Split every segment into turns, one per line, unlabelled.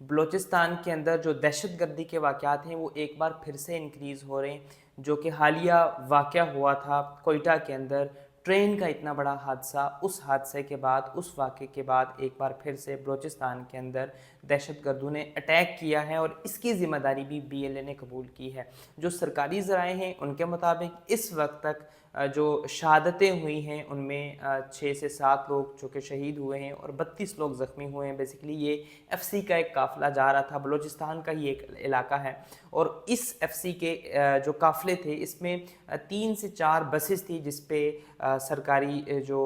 بلوچستان کے اندر جو دہشت گردی کے واقعات ہیں وہ ایک بار پھر سے انکریز ہو رہے ہیں، جو کہ حالیہ واقعہ ہوا تھا کوئٹہ کے اندر ٹرین کا اتنا بڑا حادثہ، اس حادثے کے بعد، اس واقعے کے بعد ایک بار پھر سے بلوچستان کے اندر دہشت گردوں نے اٹیک کیا ہے اور اس کی ذمہ داری بھی بی ایل اے نے قبول کی ہے۔ جو سرکاری ذرائع ہیں ان کے مطابق اس وقت تک جو شہادتیں ہوئی ہیں ان میں 6 سے 7 لوگ جو کہ شہید ہوئے ہیں اور 32 لوگ زخمی ہوئے ہیں۔ بیسیکلی یہ ایف سی کا ایک قافلہ جا رہا تھا، بلوچستان کا ہی ایک علاقہ ہے، اور اس ایف سی کے جو قافلے تھے اس میں 3 سے 4 بسز تھی جس پہ سرکاری جو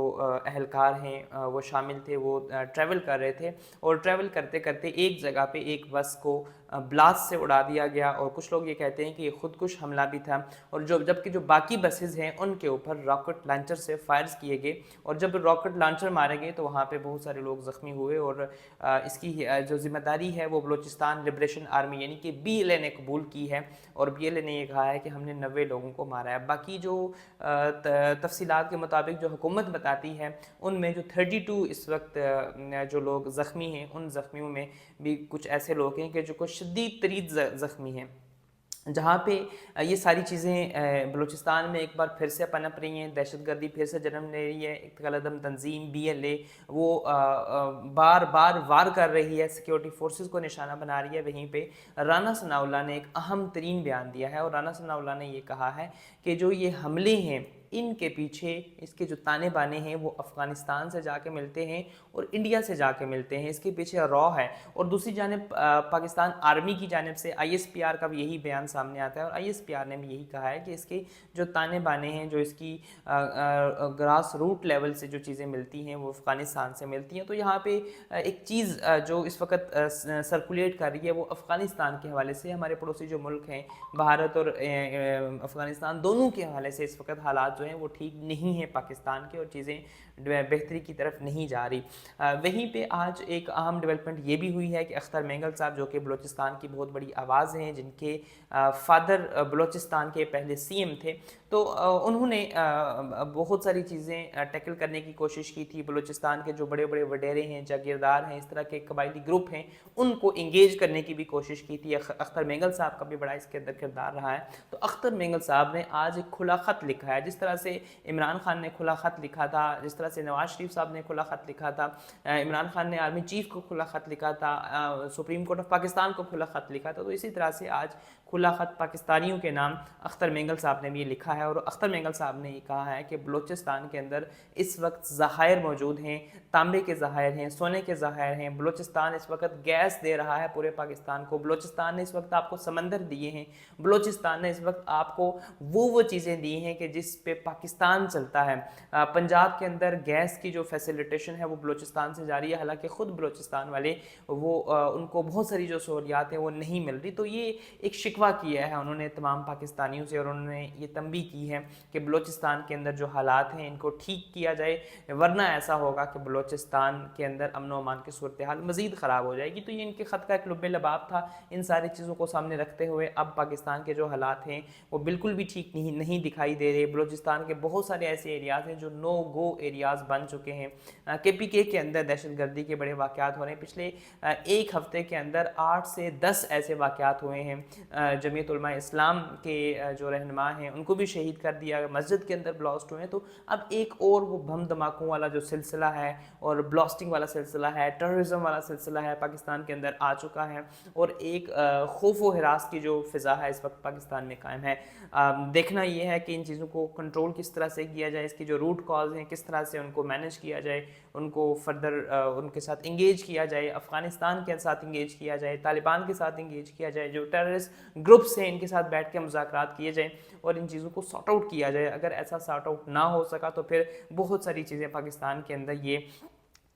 اہلکار ہیں وہ شامل تھے، وہ ٹریول کر رہے تھے، اور ٹریول کرتے کرتے ایک جگہ پہ ایک بس کو بلاسٹ سے اڑا دیا گیا، اور کچھ لوگ یہ کہتے ہیں کہ یہ خودکش حملہ بھی تھا، اور جبکہ جو باقی بسز ہیں ان کے اوپر راکٹ لانچر سے فائرز کیے گئے، اور جب راکٹ لانچر مارے گئے تو وہاں پہ بہت سارے لوگ زخمی ہوئے، اور اس کی جو ذمہ داری ہے وہ بلوچستان لبریشن آرمی یعنی کہ بی ایل اے نے قبول کی ہے، اور بی ایل اے نے یہ کہا ہے کہ ہم نے 90 لوگوں کو مارا ہے۔ باقی جو تفصیلات کے مطابق جو حکومت بتاتی ہے ان میں جو 32 اس وقت جو لوگ زخمی ہیں، ان زخمیوں میں بھی کچھ ایسے لوگ ہیں کہ جو کچھ شدید ترین زخمی ہیں، جہاں پہ یہ ساری چیزیں بلوچستان میں ایک بار پھر سے پنپ رہی ہیں، دہشت گردی پھر سے جنم لے رہی ہے۔ کالعدم تنظیم بی ایل اے وہ بار بار وار کر رہی ہے، سیکیورٹی فورسز کو نشانہ بنا رہی ہے۔ وہیں پہ رانا ثناء اللہ نے ایک اہم ترین بیان دیا ہے، اور رانا ثناء اللہ نے یہ کہا ہے کہ جو یہ حملے ہیں ان کے پیچھے اس کے جو تانے بانے ہیں وہ افغانستان سے جا کے ملتے ہیں اور انڈیا سے جا کے ملتے ہیں، اس کے پیچھے را ہے۔ اور دوسری جانب پاکستان آرمی کی جانب سے آئی ایس پی آر کا بھی یہی بیان سامنے آتا ہے، اور آئی ایس پی آر نے بھی یہی کہا ہے کہ اس کے جو تانے بانے ہیں، جو اس کی گراس روٹ لیول سے جو چیزیں ملتی ہیں وہ افغانستان سے ملتی ہیں۔ تو یہاں پہ ایک چیز جو اس وقت سرکولیٹ کر رہی ہے وہ افغانستان کے حوالے سے، ہمارے پڑوسی جو ملک ہیں بھارت اور افغانستان دونوں کے حوالے سے اس وقت حالات جو ہیں وہ ٹھیک نہیں ہیں پاکستان کے، اور چیزیں بہتری کی طرف نہیں جا رہی۔ وہیں پہ آج ایک اہم ڈیولپمنٹ یہ بھی ہوئی ہے کہ اختر مینگل صاحب جو کہ بلوچستان کی بہت بڑی آواز ہیں، جن کے فادر بلوچستان کے پہلے سی ایم تھے، تو انہوں نے بہت ساری چیزیں ٹیکل کرنے کی کوشش کی تھی۔ بلوچستان کے جو بڑے بڑے وڈیرے ہیں، جاگیردار ہیں، اس طرح کے قبائلی گروپ ہیں، ان کو انگیج کرنے کی بھی کوشش کی تھی۔ اختر مینگل صاحب کا بھی بڑا اس کے اندر کردار رہا ہے۔ تو اختر مینگل صاحب نے آج ایک کھلا خط لکھا ہے، جس طرح سے عمران خان نے کھلا خط لکھا تھا، جس طرح سے نواز شریف صاحب نے کھلا خط لکھا تھا، عمران خان نے آرمی چیف کو کھلا خط لکھا تھا، سپریم کورٹ آف پاکستان کو کھلا خط لکھا تھا، تو اسی طرح سے آج کھلا خط پاکستانیوں کے نام اختر مینگل صاحب نے بھی یہ لکھا ہے، اور اختر مینگل صاحب نے یہ کہا ہے کہ بلوچستان کے اندر اس وقت ذخائر موجود ہیں، تانبے کے ذخائر ہیں، سونے کے ذخائر ہیں، بلوچستان اس وقت گیس دے رہا ہے پورے پاکستان کو، بلوچستان نے اس وقت آپ کو سمندر دیے ہیں، بلوچستان نے اس وقت آپ کو وہ چیزیں دی ہیں کہ جس پہ پاکستان چلتا ہے۔ پنجاب کے اندر گیس کی جو فیسیلیٹیشن ہے وہ بلوچستان سے جاری ہے، حالانکہ خود بلوچستان والے وہ ان کو بہت ساری جو سہولیات ہیں وہ نہیں مل رہی۔ تو یہ ایک شکوہ کیا ہے انہوں نے تمام پاکستانیوں سے، اور انہوں نے یہ تنبیہ کی ہے کہ بلوچستان کے اندر جو حالات ہیں ان کو ٹھیک کیا جائے، ورنہ ایسا ہوگا کہ بلوچستان کے اندر امن و امان کی صورتحال مزید خراب ہو جائے گی۔ تو یہ ان کے خط کا ایک لب لباب تھا۔ ان ساری چیزوں کو سامنے رکھتے ہوئے اب پاکستان کے جو حالات ہیں وہ بالکل بھی ٹھیک نہیں دکھائی دے رہے۔ بلوچستان کے بہت سارے ایسے ایریاز ہیں جو نو گو ایریاز بن چکے ہیں۔ کے پی کے اندر دہشت گردی کے بڑے واقعات ہو رہے ہیں، پچھلے ایک ہفتے کے اندر 8 سے 10 ایسے واقعات ہوئے ہیں۔ جمعیت علماء اسلام کے جو رہنما ہیں ان کو بھی شہید کر دیا، مسجد کے اندر بلاسٹ ہوئے ہیں۔ تو اب ایک اور وہ بم دھماکوں والا جو سلسلہ ہے اور بلاسٹنگ والا سلسلہ ہے، ٹیررزم والا سلسلہ ہے، پاکستان کے اندر آ چکا ہے، اور ایک خوف و ہراس کی جو فضا ہے اس وقت پاکستان میں قائم ہے۔ دیکھنا یہ ہے کہ ان چیزوں کو کنٹرول کس طرح سے کیا جائے، اس کی جو روٹ کاز ہیں کس طرح سے ان کو مینیج کیا جائے، ان کو فردر ان کے ساتھ انگیج کیا جائے، افغانستان کے ساتھ انگیج کیا جائے، طالبان کے ساتھ انگیج کیا جائے، جو ٹیررسٹ گروپس ہیں ان کے ساتھ بیٹھ کے مذاکرات کیے جائیں اور ان چیزوں کو سارٹ آؤٹ کیا جائے۔ اگر ایسا سارٹ آؤٹ نہ ہو سکا تو پھر بہت ساری چیزیں پاکستان کے اندر یہ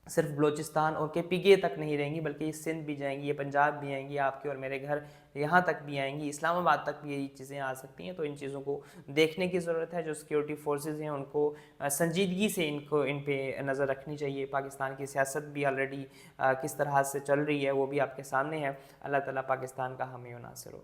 صرف بلوچستان اور کے پی کے تک نہیں رہیں گی، بلکہ یہ سندھ بھی جائیں گی، یہ پنجاب بھی آئیں گی، آپ کے اور میرے گھر یہاں تک بھی آئیں گی، اسلام آباد تک بھی یہی چیزیں آ سکتی ہیں۔ تو ان چیزوں کو دیکھنے کی ضرورت ہے۔ جو سیکیورٹی فورسز ہیں ان کو سنجیدگی سے ان پہ نظر رکھنی چاہیے۔ پاکستان کی سیاست بھی آلریڈی کس طرح سے چل رہی ہے وہ بھی آپ کے سامنے ہے۔ اللہ تعالیٰ پاکستان کا حامی و ناصر ہو۔